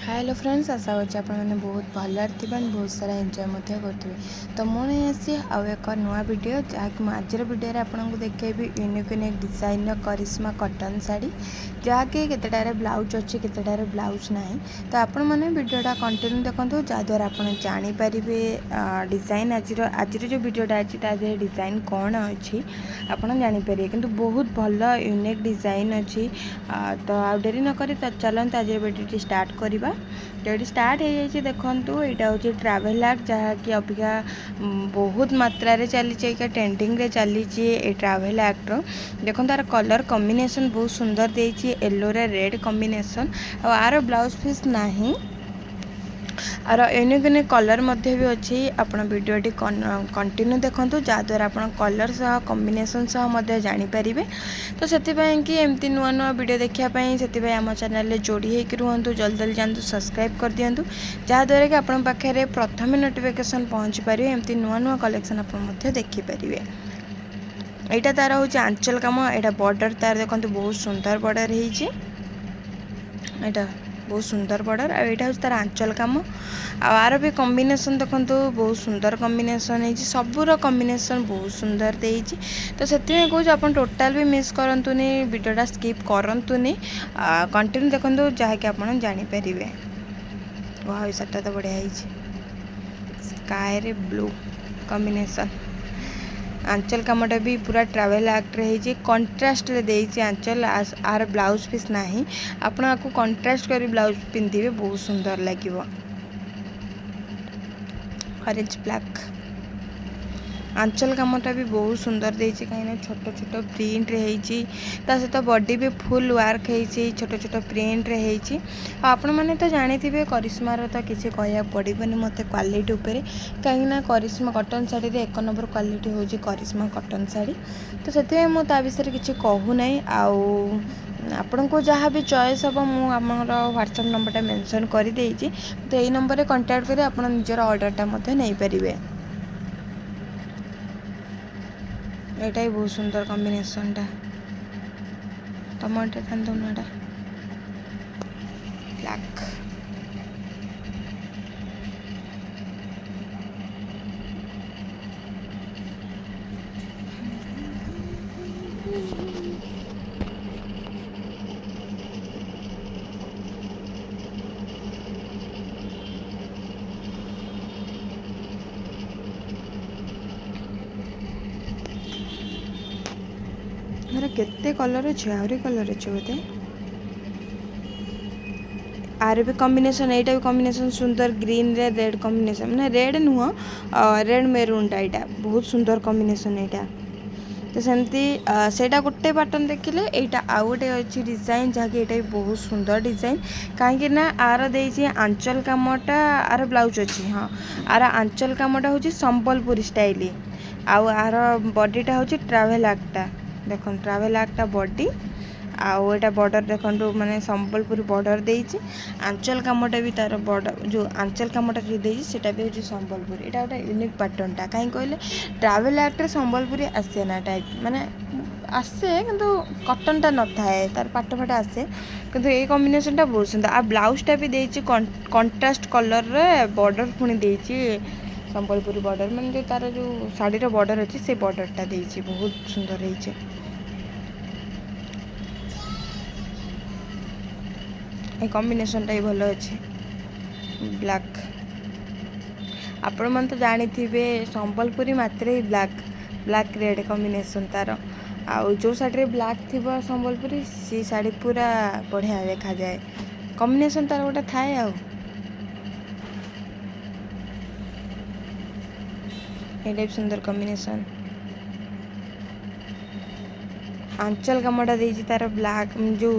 Hello friends, आशा होची आपण मैंने बहुत भलर थी बहुत सारा एंजॉय करेंगे। तो मुझे आसी आउ एक नुआ वीडियो जहाँकि आज वीडियो आपको देखेबी यूनिक यूनिक डिजाइन करिश्मा कॉटन साड़ी जहाँकि केतेटार ब्लाउज अच्छी केतेटार ब्लाउज ना। तो आपण मैंने वीडियोटा कंटिन्यू देखो जहाँद्वारा आप जानीपर डिजाइन आज जो वीडियोटा अच्छी डिजाइन कौन अच्छी आप जानीपर कि बहुत भल यूनिक डिजाइन अच्छी। तो आ डेरी नक चलते आज वीडियो स्टार्ट करवा। तो ये स्टार्ट हो जाए देखूँ यहाँ हूँ ट्रैवल आर्ट जहाँकि अबिका बहुत मात्रा चली ट्रेंडिंग रे चली ट्रैवल आर्टर। देखो तार कलर कॉम्बिनेशन बहुत सुंदर देती येलो रे रेड कॉम्बिनेशन आर ब्लाउज पीस नहीं आर यूनिक यूनिक कलर भी अच्छी। आपण वीडियोटी कंटिन्यू देखूँ जहाँद्वारा आप कलर सह कॉम्बिनेशन सह जानीपर। तो से कि एमती नुआ नुआ वीडियो देखापी से आम चैनल जोड़ी होकर रुहतु जल्दी जल्दी जातु सब्सक्राइब कर दिंतु जहाँद्वारा कि आपण पाखे प्रथम नोटिफिकेशन पहुँची पारे एमती नुआ नुआ कलेक्शन आप देखिपारे। यहाँ तार हूँ आंचल कम यहाँ बॉर्डर तार देखो बहुत सुंदर बॉर्डर है बहुत सुंदर बॉर्डर आईटा हूँ तार आंचल कम आर भी कॉम्बिनेशन देखो बहुत सुंदर कॉम्बिनेशन है सबूर कॉम्बिनेशन बहुत सुंदर देती। तो से कौन आप टोटाल भी मिस करतुनि वीडियोटा स्किप करतुनि कंटिन्यू देखो जहाँकि आप जानीपर। वाह सार्टा तो बढ़िया है स्काई रे ब्लू कॉम्बिनेशन आंचल कमटा भी पूरा ट्रैवल आर्ट रे कंट्रास्ट रे देइछि आंचल आर ब्लाउज पीस नहीं आपण आपको कंट्रास्ट कर ब्लाउज पिंधिबे बहुत सुंदर लगिवो। ऑरेंज ब्लैक आंचल कमटा भी बहुत सुंदर देइछि कहीं छोट छोट प्रिंट रे सहित बॉडी भी फुल वर्क है छोट छोट प्रिंट रे आपण मैंने तो जानी थे करिश्मार तो किसी कह पड़ोनी मत क्वालिटी उपर कहीं करिश्मा कॉटन साड़ी रे एक नंबर क्वालिटी हूँ करिश्मा कॉटन साड़ी। तो से मुझे विषय किसी कहूना आपण को जहाँ भी चॉइस हम मुझे व्हाट्सएप नंबरटा मेंशन कर देइछि। तो यही नंबर में कांटेक्ट कर आप निजर ऑर्डरटा नहीं पारे। एटा ही बहुत सुंदर कॉम्बिनेशन टा टमाटर खाना ब्लैक मेरा केते कलर अच्छे आहरी कलर अच्छे बोधे आर भी कॉम्बिनेशन यहाँ भी कॉम्बिनेशन सुंदर ग्रीन रे रेड कॉम्बिनेशन मैंने रेड नुह रेड मेरूनटा यहाँ बहुत सुंदर कॉम्बिनेशन यहाँ। तो सेमती सेटा गोटे पैटर्न देखिले यहाँ आउ गोटे अच्छी डिजाइन जहाँकि यहाँ भी बहुत सुंदर डिजाइन कहीं आर दे आंचल कामटा आर ब्लाउज अच्छी। हाँ आर आंचल कामटा हूँ संबलपुरी स्टाइल आउ आर बॉडीटा हूँ ट्रैवल आर्टटा देखो ट्रैवल आर्टटा बॉडी आउ एटा बॉर्डर देखो माने संबलपुरी बॉर्डर देइछि आंचल कामटा भी तार बॉर्डर जो आंचल कामटा जो देइछि सेटा भी होछि संबलपुरी। एटा गोटे यूनिक पैटर्नटा कहीं कहले ट्रैवल आर्ट रे संबलपुरी आसे ना टाइप माने आसे किंतु कॉटनटा न थाए तार पाट फाट आसे किंतु ए कॉम्बिनेशनटा बहुत सुंदर आ ब्लाउजटा भी देइछि कंट्रास्ट कलर रे बॉर्डर पुनी देइछि संबलपुरी बॉर्डर माने जो तार जो साड़ी रो बॉर्डर अछि से बॉर्डरटा देइछि बहुत सुंदर रही। ये कॉम्बिनेशन टाइप भल अच्छे ब्लैक आपण मन तो जानी थे संबलपुरी मात्र ही ब्लैक ब्लैक रेड कॉम्बिनेशन तार आउ जो साड़ी ब्लैक थी संबलपुरी सी साड़ी पूरा बढ़िया देखा जाए कॉम्बिनेशन तार गोटे थाए ये सुंदर कॉम्बिनेशन आंचल कमटा देइछि तार ब्लैक जो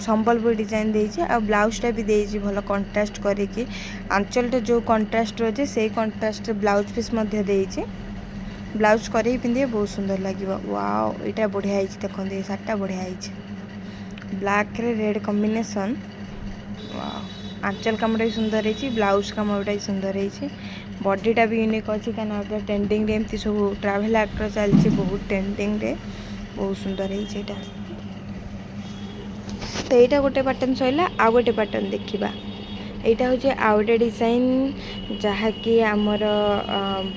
संबलपुर डिजाइन देइछि आ ब्लाउजटा भी देइछि भल कंट्रास्ट करिकि आंचलटा जो कंट्रास्ट रहे से कंट्रास्ट ब्लाउज पीस मध्य देइछि ब्लाउज करी पिंधे बहुत सुंदर लागिवो। वाओ एटा बढ़िया है देखो ये सार्टा बढ़िया है ब्लैक रे रेड कॉम्बिनेशन। वाओ आंचल कामटा भी सुंदर है ब्लाउज कामटा भी सुंदर है बॉडीटा भी यूनिक अच्छी क्या ट्रेंडिंग रे एमती सब ट्रैवल आर्ट चलती बहुत ट्रेंडिंग रे बहुत सुंदर है। तो यहाँ गोटे पैटर्न सैला आ गोटे पैटर्न देखा एटा हूँ आउ गोटे डिजाइन जहाँकि आमर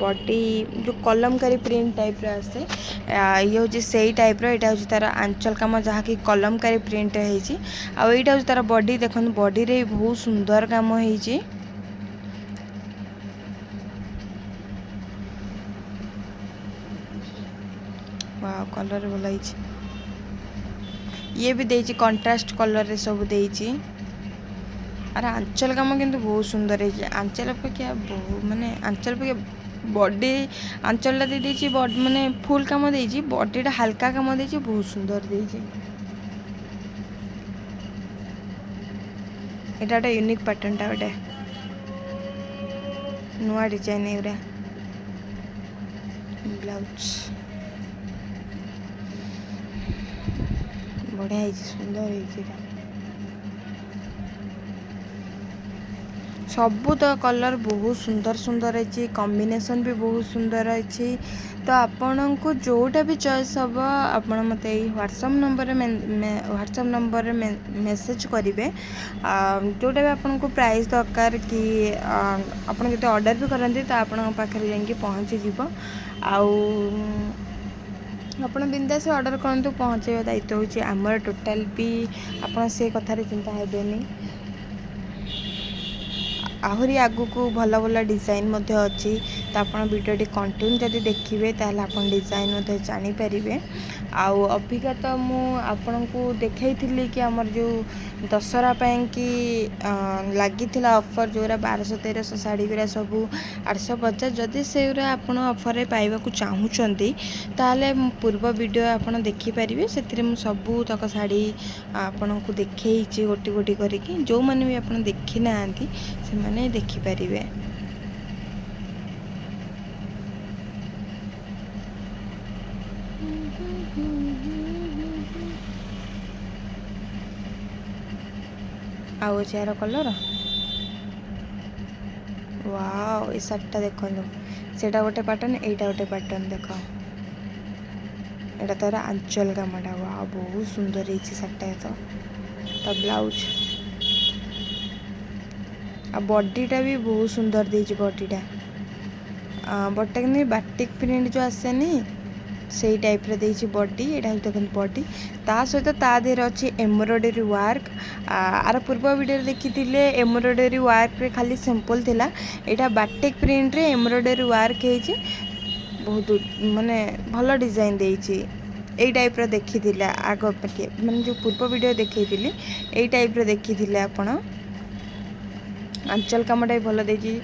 बॉडी जो कलमकारी प्रिंट टाइप आसे ये हूँ से टाइप यहाँ हूँ तार आंचल कम जहाँकि कलमकारी प्रिंट होती आईटा हूँ तार बॉडी देखो बॉडी रे बहुत सुंदर काम होती कलर भल ये भी देची कंट्रास्ट कलर रे सब देची अरे आंचल कम किंतु बहुत सुंदर है आंचल अपेक्षा बहुत माने आंचल अपेक्षा बॉडी आंचल दे देची बॉडी माने फुल काम देची बॉडीटा हल्का काम देची बहुत सुंदर देची एटा गोटे यूनिक पैटर्न टा गोटे नुआ डिजाइन एरा ब्लाउज बढ़िया है सुंदर है सबू तो कलर बहुत सुंदर सुंदर है कॉम्बिनेशन भी बहुत सुंदर अच्छी तो आपण को जोटा भी चॉइस हम आपण मत व्हाट्सएप नंबर मेसेज करेंगे जोटा भी आपन को प्राइस दरकार कि आपन जो ऑर्डर भी करते तो आपण पाखे जाकि पहुँची जीव आपण बिंदा से ऑर्डर करते पहुँचे दायित्व हूँ आमर टोटाल भी आप से कथार चिंता हेनी आहरी आगु को भल भल डिजाइन अच्छी तो आप भिडियो कंटिन्यू जब देखिए ताल आप डिजाइन जानीपर आउ अबिका तो मुझे को देखी कि आमर जो दशहरा कि लगी ऑफर जो 1200-1300 शाढ़ी गुरा सब 850 जदि से आपड़ ऑफर पाइबा चाहूँगी ताले पूर्व वीडियो आप देखिपारे से सबू तक शाढ़ी आपण को देखी गोटी गोटी करके जो मैंने भी आप देखी ना से मैंने देखिपारे आउ यार कलर वाओ ये सार्टा देखो सेटा गोटे पैटर्न एटा गोटे पैटर्न देख एटा तार आंचल कामटा वाओ बहुत सुंदर है सार्टा तो ब्लाउज आ बॉडीटा भी बहुत सुंदर देची बॉडीटा कि बाटिक प्रिंट जो आसेनी से टाइप देची बॉडी एटा देखो बॉडी ता सहित ता देहर अच्छी एम्ब्रॉयडरी वर्क आर पूर्व वीडियो देखी एम्ब्रॉयडरी वर्क रे खाली सिंपल थिला एटा बाटिक प्रिंट रे एम्ब्रॉयडरी वर्क है बहुत माने भल डिजाइन देची ए टाइप रो देखी थिला आग माने जो पूर्व वीडियो देखी थी ए टाइप रो देखी थिला आपण आंचल कामटा भी भल देची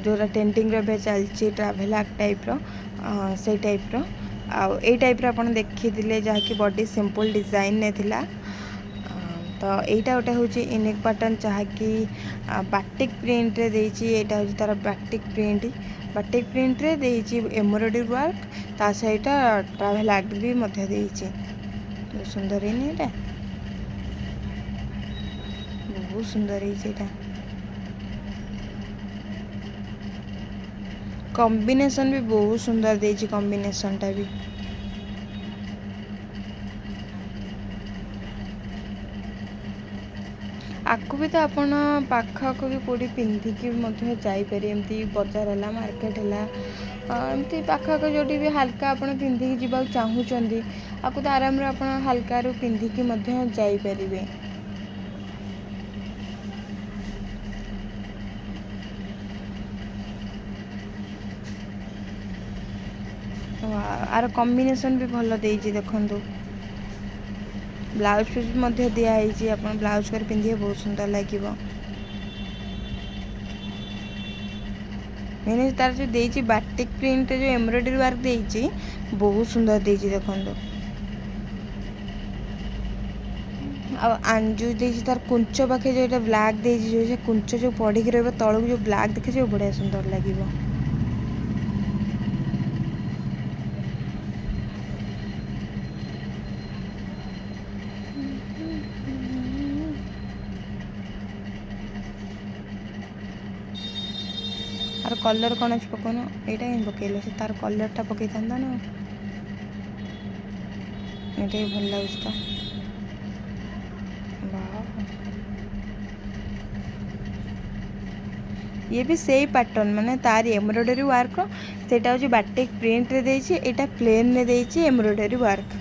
जोरा टेंटिंग रे चलची ट्रैवलर टाइप रो से टाइप रो ए टाइप रो आपण देखी थिले जहाँकि बॉडी सिंपल डिजाइन ने थिला तो यहीटा गोटे हूँ यूनिक पैटर्न जहाँकि बाटिक प्रिंट रे देची एटा हूँ तार बाटिक प्रिंट रे देची एम्ब्रॉयडरी वर्क ता सहित ट्रैवल आर्ट भी मध्य देची बहुत सुंदर है एटा बहुत सुंदर है कॉम्बिनेशन भी बहुत सुंदर देची कॉम्बिनेशन टा भी आपको भी तो आपण पाखक भी कोड़ी पिंधिकी जापर एमती बजार है मार्केट है एमती पाखक जोटी भी हल्का आपड़ पिंधिकी जीवा चाहूँगी आपको तो आराम रे आप हल्का रू पिंधिकी जापर आर कॉम्बिनेशन भी भल देजी देखु ब्लाउज पीस भी दिखाई आप ब्लाउज कर पिंधे बहुत सुंदर लगे मैंने तार जो देची बाटिक प्रिंट जो एम्ब्रॉयडरी वर्क देची बहुत सुंदर देची देखो आंजू देची तार कुंच पाखे जो ब्लैक देची जो कुंच जो पड़ी रही तलू जो ब्लैक देखे जो बढ़िया सुंदर लगे तार कलर कौन अच्छे पकौन यहाँ ही पकल से तार कलरटा पकई था ना ये भल लगे तो ये भी सेही पैटर्न माने तार एम्ब्रॉयडरी वर्क सेटा हूँ बाटिक प्रिंट रे देइछि एटा प्लेन रे देइछि एम्ब्रॉयडरी वर्क।